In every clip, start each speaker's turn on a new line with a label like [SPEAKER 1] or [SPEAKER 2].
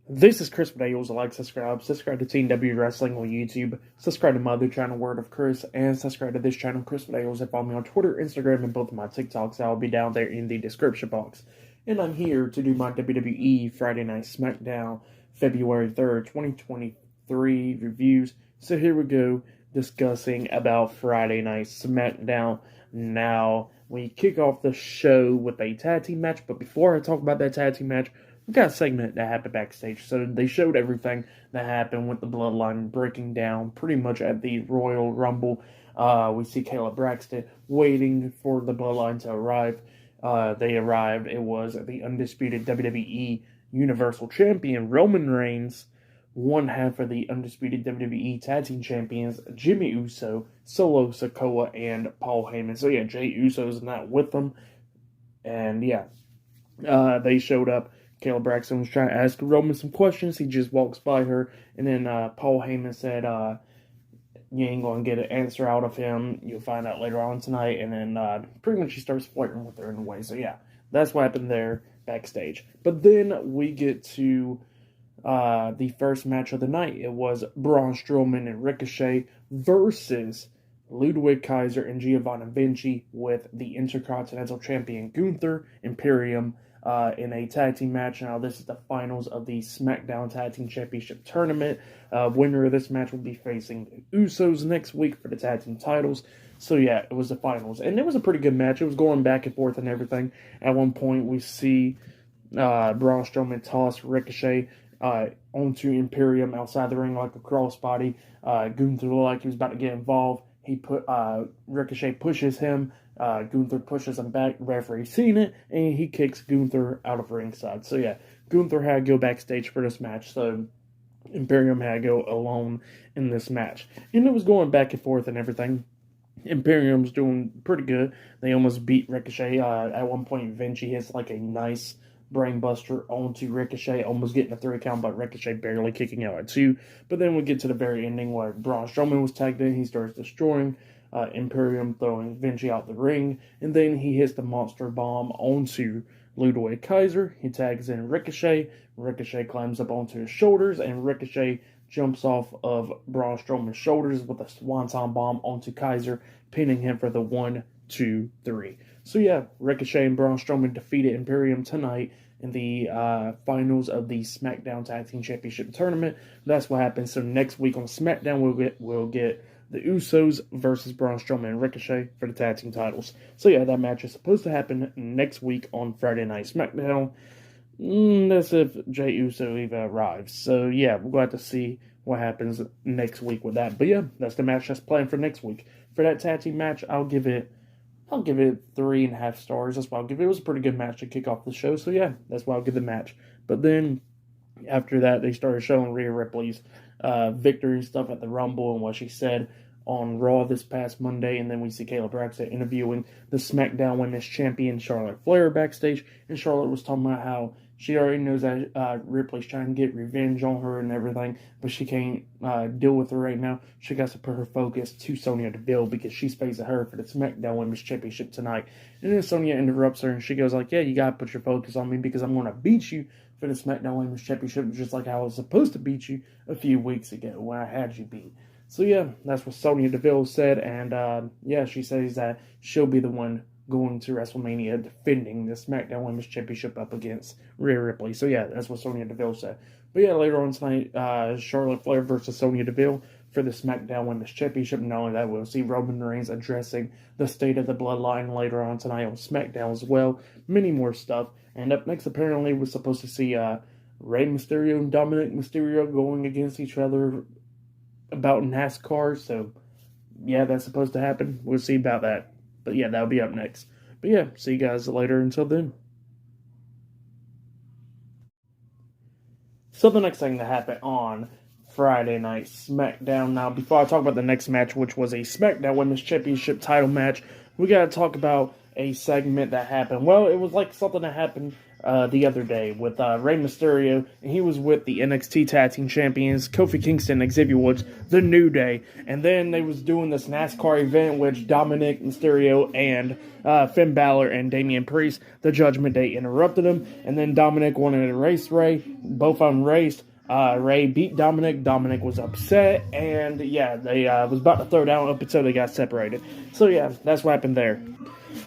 [SPEAKER 1] This is Chris Videos. Like, subscribe to Team W Wrestling on YouTube, subscribe to my other channel, Word of Chris, and subscribe to this channel, Chris Videos, and follow me on Twitter, Instagram, and both of my TikToks. I'll be down there in the description box. And I'm here to do my WWE Friday Night SmackDown February 3rd, 2023 reviews. So here we go, discussing about Friday Night SmackDown. Now, we kick off the show with a tag team match, but before I talk about that tag team match, we got a segment that happened backstage. So they showed everything that happened with the Bloodline breaking down pretty much at the Royal Rumble. We see Kayla Braxton waiting for the Bloodline to arrive. They arrived. It was the undisputed WWE Universal Champion Roman Reigns, one half of the undisputed WWE Tag Team Champions Jimmy Uso, Solo Sikoa, and Paul Heyman. So yeah, Jey Uso's not with them. And yeah, they showed up. Kayla Braxton was trying to ask Roman some questions. He just walks by her, and then Paul Heyman said, you ain't going to get an answer out of him. You'll find out later on tonight. And then pretty much he starts flirting with her in a way. So yeah, that's what happened there backstage. But then we get to the first match of the night. It was Braun Strowman and Ricochet versus Ludwig Kaiser and Giovanni Vinci with the Intercontinental Champion Gunther Imperium in a tag team match. Now, this is the finals of the SmackDown Tag Team Championship Tournament. Winner of this match will be facing the Usos next week for the tag team titles. So, yeah, it was the finals. And it was a pretty good match. It was going back and forth and everything. At one point, we see Braun Strowman toss Ricochet onto Imperium outside the ring like a crossbody. Gunther looked like he was about to get involved. Ricochet pushes him. Gunther pushes him back. The referee seen it, and he kicks Gunther out of ringside. So yeah, Gunther had to go backstage for this match. So Imperium had to go alone in this match, and it was going back and forth and everything. Imperium's doing pretty good. They almost beat Ricochet. At one point, Vinci hits like a nice brainbuster onto Ricochet, almost getting a 3 count, but Ricochet barely kicking out at 2. But then we get to the very ending where Braun Strowman was tagged in. He starts destroying Imperium, throwing Vinci out the ring, and then he hits the monster bomb onto Ludwig Kaiser. He tags in Ricochet. Ricochet climbs up onto his shoulders, and Ricochet jumps off of Braun Strowman's shoulders with a swanton bomb onto Kaiser, pinning him for the 1, 2, 3. So yeah, Ricochet and Braun Strowman defeated Imperium tonight in the finals of the SmackDown Tag Team Championship Tournament. That's what happens. So next week on SmackDown, we'll get the Usos versus Braun Strowman and Ricochet for the tag team titles. So yeah, that match is supposed to happen next week on Friday Night SmackDown. That's if Jey Uso even arrives. So yeah, we're going to have to see what happens next week with that. But yeah, that's the match that's planned for next week. For that tag team match, I'll give it 3.5 stars. That's why I'll give it. It was a pretty good match to kick off the show. So yeah, that's why I'll give the match. But then after that, they started showing Rhea Ripley's victory and stuff at the Rumble and what she said on Raw this past Monday. And then we see Kayla Braxton interviewing the SmackDown Women's Champion Charlotte Flair backstage. And Charlotte was talking about how she already knows that Ripley's trying to get revenge on her and everything, but she can't deal with her right now. She got to put her focus to Sonya Deville because she's facing her for the SmackDown Women's Championship tonight. And then Sonya interrupts her and she goes like, yeah, you got to put your focus on me because I'm going to beat you for the SmackDown Women's Championship just like I was supposed to beat you a few weeks ago when I had you beat. So yeah, that's what Sonya Deville said. And yeah, she says that she'll be the one going to WrestleMania defending the SmackDown Women's Championship up against Rhea Ripley. So yeah, that's what Sonya Deville said. But yeah, later on tonight, Charlotte Flair versus Sonya Deville for the SmackDown Women's Championship. Not only that, we'll see Roman Reigns addressing the state of the Bloodline later on tonight on SmackDown as well. Many more stuff. And up next, apparently, we're supposed to see Rey Mysterio and Dominic Mysterio going against each other about NASCAR. So yeah, that's supposed to happen. We'll see about that. But yeah, that'll be up next. But yeah, see you guys later. Until then. So the next thing that happened on Friday Night SmackDown. Now, before I talk about the next match, which was a SmackDown Women's Championship title match, we got to talk about a segment that happened. Well, it was like something that happened the other day with Rey Mysterio, and he was with the NXT Tag Team Champions, Kofi Kingston, Xavier Woods, The New Day, and then they was doing this NASCAR event, which Dominic Mysterio and Finn Balor and Damian Priest, the Judgment Day, interrupted him, and then Dominic wanted to race Rey. Both of them raced. Rey beat Dominic. Dominic was upset, and yeah, they was about to throw down up until they got separated. So yeah, that's what happened there.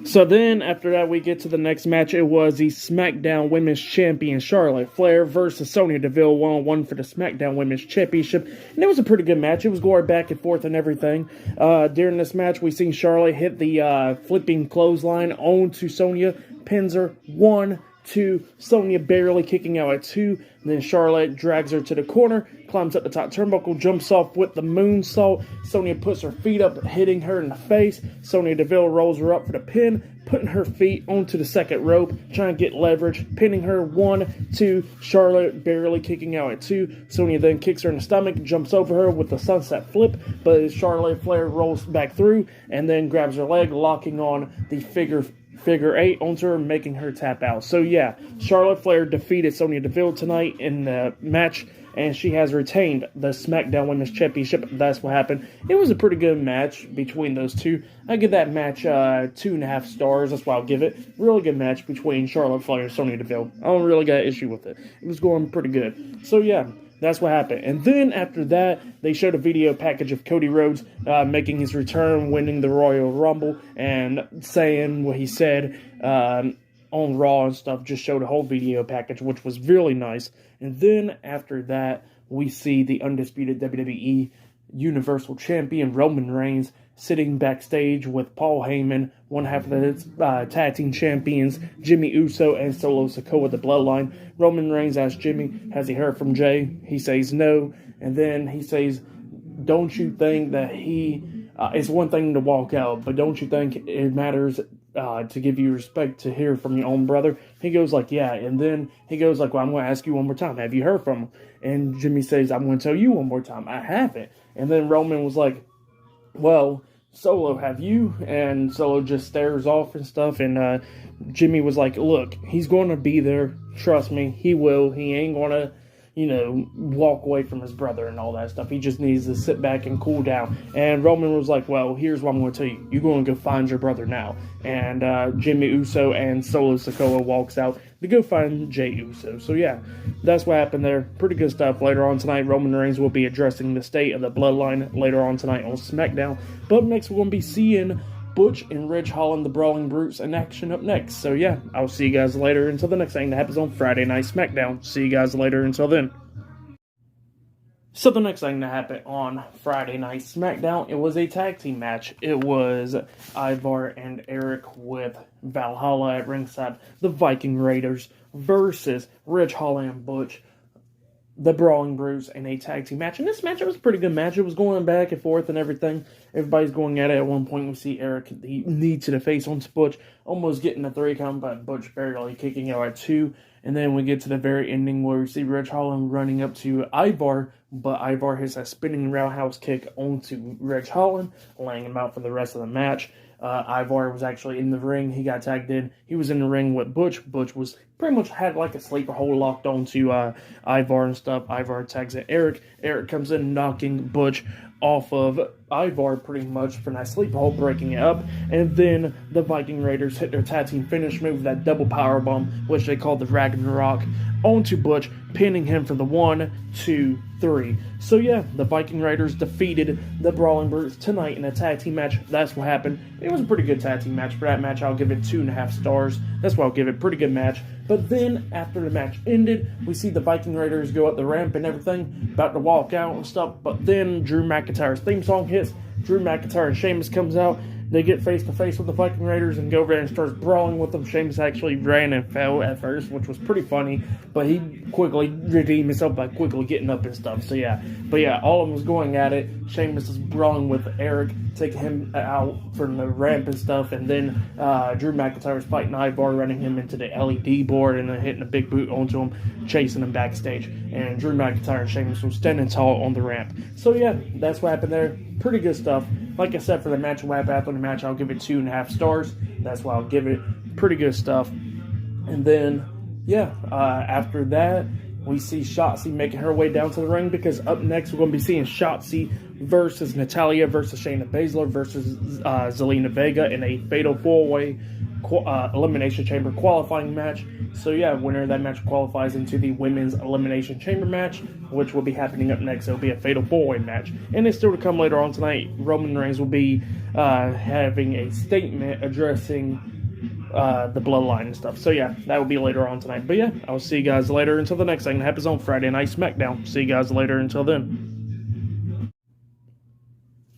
[SPEAKER 1] So then, after that, we get to the next match. It was the SmackDown Women's Champion Charlotte Flair versus Sonya Deville one-on-one for the SmackDown Women's Championship. And it was a pretty good match. It was going back and forth and everything. During this match, we seen Charlotte hit the flipping clothesline onto Sonya, pins her 1, 2, Sonya barely kicking out at 2, and then Charlotte drags her to the corner, climbs up the top turnbuckle, jumps off with the moonsault. Sonya puts her feet up, hitting her in the face. Sonya Deville rolls her up for the pin, putting her feet onto the second rope, trying to get leverage, pinning her 1, 2, Charlotte barely kicking out at 2. Sonya then kicks her in the stomach, jumps over her with the sunset flip, but Charlotte Flair rolls back through, and then grabs her leg, locking on the figure 8 onto her, making her tap out. So yeah, Charlotte Flair defeated Sonya Deville tonight in the match, and she has retained the SmackDown Women's Championship. That's what happened. It was a pretty good match between those two. I give that match 2.5 stars. That's what I'll give it. Really good match between Charlotte Flair and Sonya Deville. I don't really got an issue with it. It was going pretty good. So yeah, that's what happened. And then after that, they showed a video package of Cody Rhodes making his return, winning the Royal Rumble, and saying what he said on Raw and stuff. Just showed a whole video package, which was really nice. And then after that, we see the undisputed WWE Universal Champion Roman Reigns sitting backstage with Paul Heyman, one half of the tag team champions, Jimmy Uso and Solo Sikoa, the Bloodline. Roman Reigns asks Jimmy, has he heard from Jay? He says no, and then he says, don't you think that it's one thing to walk out, but don't you think it matters to give you respect to hear from your own brother? He goes like, yeah, and then he goes like, well, I'm going to ask you one more time, have you heard from him? And Jimmy says, I'm going to tell you one more time, I haven't. And then Roman was like, well, Solo, have you? And Solo just stares off and stuff, and Jimmy was like, look, he's going to be there, trust me, he will, he ain't going to, walk away from his brother and all that stuff. He just needs to sit back and cool down. And Roman was like, well, here's what I'm going to tell you. You're going to go find your brother now. And Jimmy Uso and Solo Sikoa walks out to go find Jey Uso. So yeah, that's what happened there. Pretty good stuff. Later on tonight, Roman Reigns will be addressing the state of the Bloodline later on tonight on SmackDown. But next, we're going to be seeing Butch and Ridge Holland, the Brawling Brutes, in action up next. So yeah, I'll see you guys later until the next thing that happens on Friday Night SmackDown. See you guys later until then. So the next thing that happened on Friday Night SmackDown, it was a tag team match. It was Ivar and Eric with Valhalla at ringside, the Viking Raiders, versus Ridge Holland and Butch, the Brawling Brutes, in a tag team match. And this match, it was a pretty good match. It was going back and forth and everything. Everybody's going at it. At one point, we see Eric, he knee to the face onto Butch, almost getting a 3 count, but Butch barely kicking out at 2. And then we get to the very ending where we see Ridge Holland running up to Ivar, but Ivar hits a spinning roundhouse kick onto Ridge Holland, laying him out for the rest of the match. Ivar was actually in the ring. He got tagged in. He was in the ring with Butch. Butch was pretty much had like a sleeper hold locked onto Ivar and stuff. Ivar tags in Eric. Eric comes in, knocking Butch off of Ivar pretty much for that sleeper hold, breaking it up. And then the Viking Raiders hit their tag team finish move, that double powerbomb, which they called the Ragnarok, onto Butch, pinning him for the 1, 2, 3. So yeah, the Viking Raiders defeated the Brawling Brutes tonight in a tag team match. That's what happened. It was a pretty good tag team match. For that match, I'll give it 2.5 stars. That's what I'll give it. Pretty good match. But then, after the match ended, we see the Viking Raiders go up the ramp and everything, about to walk out and stuff. But then Drew McIntyre's theme song hits. Drew McIntyre and Sheamus comes out. They get face-to-face with the Viking Raiders and go over there and starts brawling with them. Sheamus actually ran and fell at first, which was pretty funny. But he quickly redeemed himself by quickly getting up and stuff. So yeah. But yeah, all of them was going at it. Sheamus is brawling with Eric, taking him out from the ramp and stuff. And then Drew McIntyre was fighting Ivar, running him into the LED board and then hitting a big boot onto him, chasing him backstage. And Drew McIntyre and Sheamus was standing tall on the ramp. So yeah, that's what happened there. Pretty good stuff. Like I said, for the match, what happened after the match, I'll give it 2.5 stars. That's why I'll give it. Pretty good stuff. And then yeah, after that, we see Shotzi making her way down to the ring because up next we're going to be seeing Shotzi versus Natalya versus Shayna Baszler versus Zelina Vega in a fatal four-way Elimination Chamber qualifying match. So yeah, winner of that match qualifies into the Women's Elimination Chamber match, which will be happening up next. It'll be a fatal four-way match. And it's still to come later on tonight. Roman Reigns will be having a statement addressing the bloodline and stuff. So yeah, that will be later on tonight. But yeah, I'll see you guys later until the next thing that happens on Friday Night SmackDown. See you guys later until then.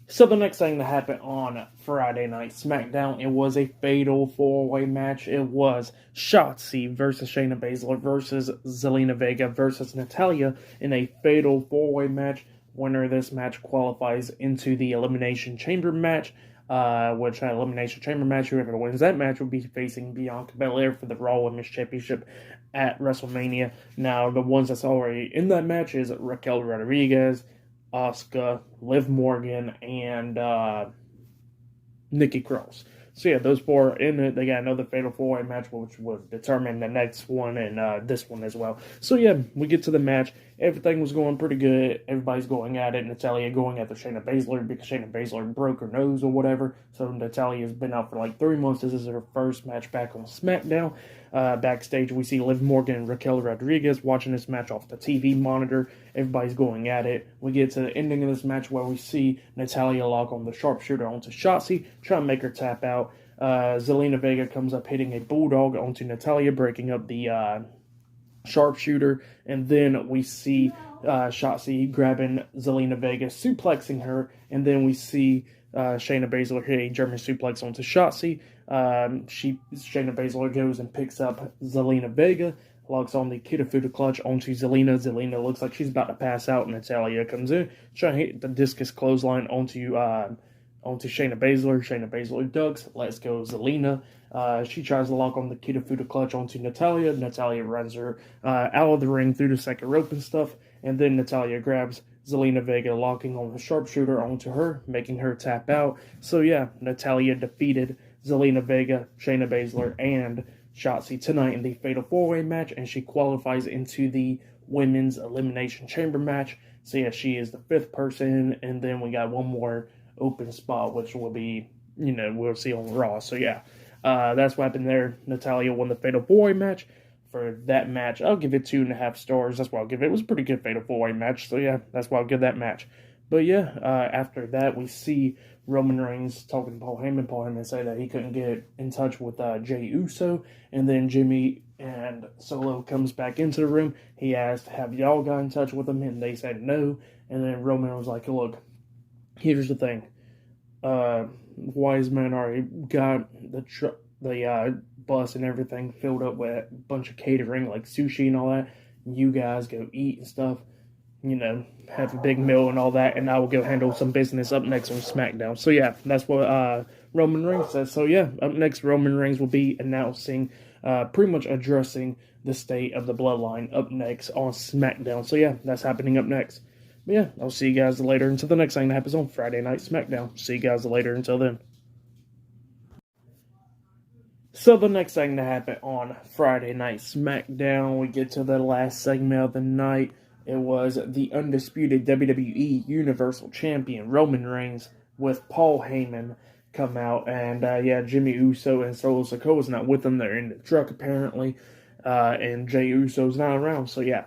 [SPEAKER 1] So the next thing that happened on Friday Night SmackDown, it was a fatal four-way match. It was Shotzi versus Shayna Baszler versus Zelina Vega versus Natalya in a fatal four-way match. Winner of this match qualifies into the Elimination Chamber match. Which Elimination Chamber match, whoever wins that match will be facing Bianca Belair for the Raw Women's Championship at WrestleMania. Now, the ones that's already in that match is Raquel Rodriguez, Asuka, Liv Morgan, and Nikki Cross. So yeah, those four are in it. They got another fatal four-way match, which will determine the next one and this one as well. So yeah, we get to the match. Everything was going pretty good. Everybody's going at it. Natalya going after Shayna Baszler because Shayna Baszler broke her nose or whatever. So Natalya's been out for like 3 months. This is her first match back on SmackDown. Backstage, we see Liv Morgan and Raquel Rodriguez watching this match off the TV monitor. Everybody's going at it. We get to the ending of this match where we see Natalya lock on the sharpshooter onto Shotzi, try and make her tap out. Zelina Vega comes up hitting a bulldog onto Natalya, breaking up the sharpshooter, and then we see Shotzi grabbing Zelina Vega, suplexing her, and then we see Shayna Baszler hit a German suplex onto Shotzi. Shayna Baszler goes and picks up Zelina Vega, locks on the Kitafuda clutch onto Zelina. Zelina looks like she's about to pass out. Natalya comes in, trying to hit the discus clothesline onto Shayna Baszler. Shayna Baszler ducks, lets go Zelina. She tries to lock on the Kitafuda clutch onto Natalya. Natalya runs her out of the ring through the second rope and stuff, and then Natalya grabs Zelina Vega, locking on the sharpshooter onto her, making her tap out. So yeah, Natalya defeated Zelina Vega, Shayna Baszler, and Shotzi tonight in the Fatal 4-Way match, and she qualifies into the Women's Elimination Chamber match. So yeah, she is the 5th person, and then we got one more open spot, which will be, we'll see on Raw. So yeah, that's what happened there. Natalya won the Fatal 4-Way match. For that match, I'll give it 2.5 stars. That's what I'll give it. It was a pretty good Fatal 4-Way match. So yeah, that's why I'll give that match. But yeah, after that, we see Roman Reigns talking to Paul Heyman. Paul Heyman said that he couldn't get in touch with Jey Uso. And then Jimmy and Solo comes back into the room. He asked, have y'all got in touch with him? And they said no. And then Roman was like, look, here's the thing. Wise men already got the bus and everything filled up with a bunch of catering, like sushi and all that. You guys go eat and stuff. Have a big meal and all that, and I will go handle some business up next on SmackDown. So yeah, that's what Roman Reigns says. So yeah, up next, Roman Reigns will be announcing, pretty much addressing the state of the bloodline up next on SmackDown. So yeah, that's happening up next. But yeah, I'll see you guys later until the next thing that happens on Friday Night SmackDown. See you guys later until then. So the next thing that happened on Friday Night SmackDown, we get to the last segment of the night. It was the undisputed WWE Universal Champion Roman Reigns with Paul Heyman come out, and Jimmy Uso and Solo Sikoa's not with them. They're in the truck apparently, and Jey Uso's not around. So yeah,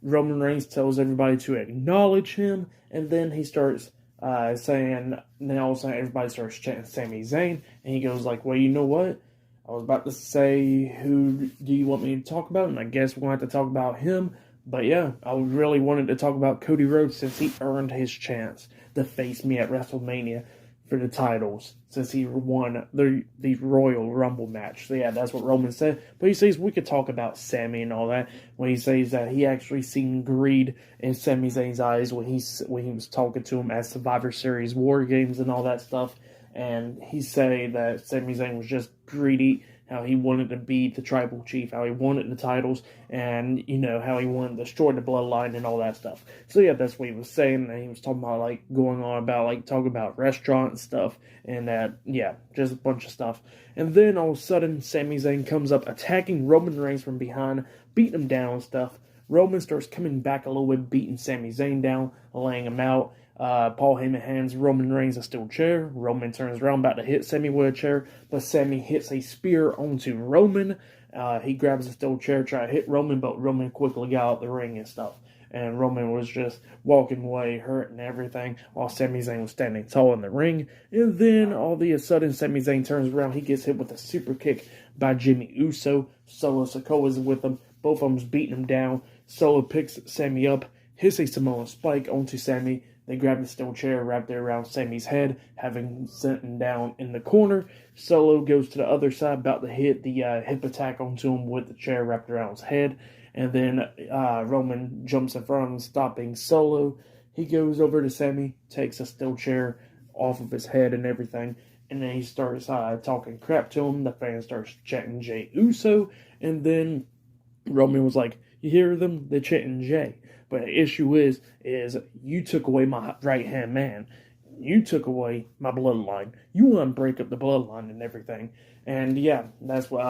[SPEAKER 1] Roman Reigns tells everybody to acknowledge him, and then he starts saying, then all of a sudden everybody starts chanting Sami Zayn, and he goes like, well, you know what? I was about to say, who do you want me to talk about? And I guess we're going to have to talk about him. But yeah, I really wanted to talk about Cody Rhodes since he earned his chance to face me at WrestleMania for the titles since he won the Royal Rumble match. So yeah, that's what Roman said. But he says we could talk about Sami and all that when he says that he actually seen greed in Sami Zayn's eyes when he was talking to him at Survivor Series War Games and all that stuff. And he said that Sami Zayn was just greedy how he wanted to be the tribal chief, how he wanted the titles, and, how he wanted to destroy the bloodline and all that stuff. So, yeah, that's what he was saying, and he was talking about, going on about, talking about restaurant and stuff, and just a bunch of stuff. And then, all of a sudden, Sami Zayn comes up, attacking Roman Reigns from behind, beating him down and stuff. Roman starts coming back a little bit, beating Sami Zayn down, laying him out. Paul Heyman hands Roman Reigns a steel chair. Roman turns around, about to hit Sami with a chair, but Sami hits a spear onto Roman. He grabs a steel chair, try to hit Roman, but Roman quickly got out the ring and stuff. And Roman was just walking away, hurt and everything, while Sami Zayn was standing tall in the ring. And then, all of a sudden, Sami Zayn turns around. He gets hit with a super kick by Jimmy Uso. Solo Sikoa's with him. Both of them's beating him down. Solo picks Sami up, hits a Samoan spike onto Sami. They grab the steel chair, wrapped it around Sami's head, having sent him down in the corner. Solo goes to the other side, about to hit the hip attack onto him with the chair wrapped around his head. And then Roman jumps in front of him, stopping Solo. He goes over to Sami, takes a steel chair off of his head and everything. And then he starts talking crap to him. The fan starts chanting Jey Uso. And then Roman was like, you hear them? They're chanting Jey. But the issue is you took away my right-hand man. You took away my bloodline. You want to break up the bloodline and everything. And yeah, that's what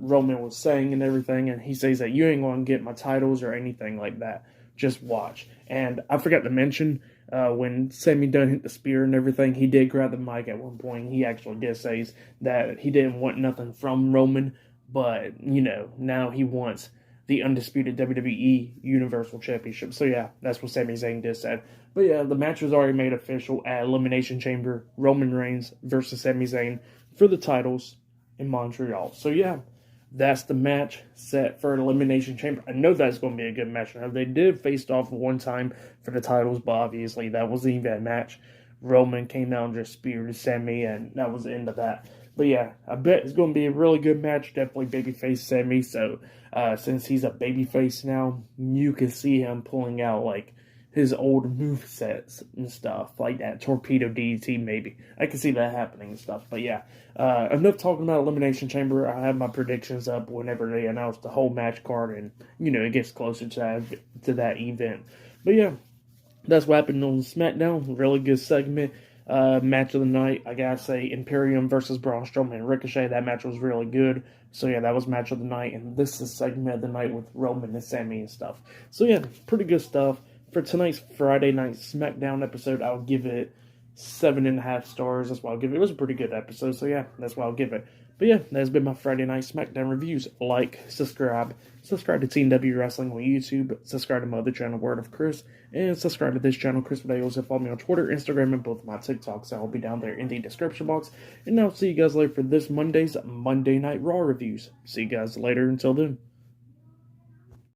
[SPEAKER 1] Roman was saying and everything. And he says that you ain't going to get my titles or anything like that. Just watch. And I forgot to mention, when Sami done hit the spear and everything, he did grab the mic at one point. He actually did say that he didn't want nothing from Roman. But, now he wants the undisputed WWE Universal Championship. So yeah, that's what Sami Zayn just said. But yeah, the match was already made official at Elimination Chamber. Roman Reigns versus Sami Zayn for the titles in Montreal. So yeah, that's the match set for Elimination Chamber. I know that's going to be a good match. Now, they did face off one time for the titles, but obviously that wasn't even a match. Roman came out and just speared Sami, and that was the end of that. But yeah, I bet it's going to be a really good match. Definitely babyface Sami. So since he's a babyface now, you can see him pulling out his old movesets and stuff, like that torpedo DDT maybe. I can see that happening and stuff. But yeah, enough talking about Elimination Chamber. I have my predictions up whenever they announce the whole match card, and it gets closer to that event. But yeah, that's what happened on SmackDown. Really good segment. Match of the night, I gotta say, Imperium versus Braun Strowman and Ricochet. That match was really good. So yeah, that was match of the night, and this is segment of the night with Roman and Sami and stuff. So yeah, pretty good stuff. For tonight's Friday night SmackDown episode, I'll give it 7.5 stars. That's what I'll give it. It was a pretty good episode, so yeah, that's what I'll give it. But yeah, that's been my Friday night SmackDown reviews. Like, subscribe to Team W Wrestling on YouTube, subscribe to my other channel, Word of Chris, and subscribe to this channel, Chris Videos, and follow me on Twitter, Instagram, and both of my TikToks. I'll be down there in the description box. And I'll see you guys later for this Monday's Monday Night Raw reviews. See you guys later. Until then.